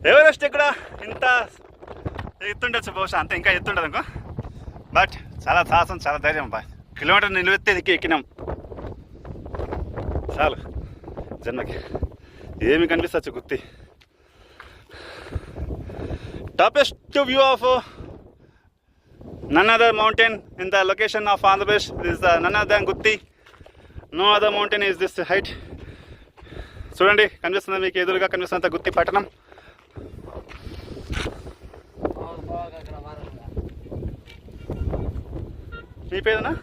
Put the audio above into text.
Everest ఇక్కడ ఇంత ఎత్తుండొచ్చు, బహుశా అంత ఇంకా ఎత్తుండదు అనుకో. బట్ చాలా సాహసం, చాలా ధైర్యం బా. కిలోమీటర్ నిలువెత్తే ఎక్కినాం చాలు జన్మకి. ఏమి కనిపిస్తచ్చు Gooty. Toppest view of none other mountain in the location of Andhra Pradesh. This is none other than Gutti. No other mountain is this height. చూడండి కనిపిస్తుంది మీకు, ఎదురుగా కనిపిస్తున్నంత గుత్తి పట్టణం. మీ పేరునా?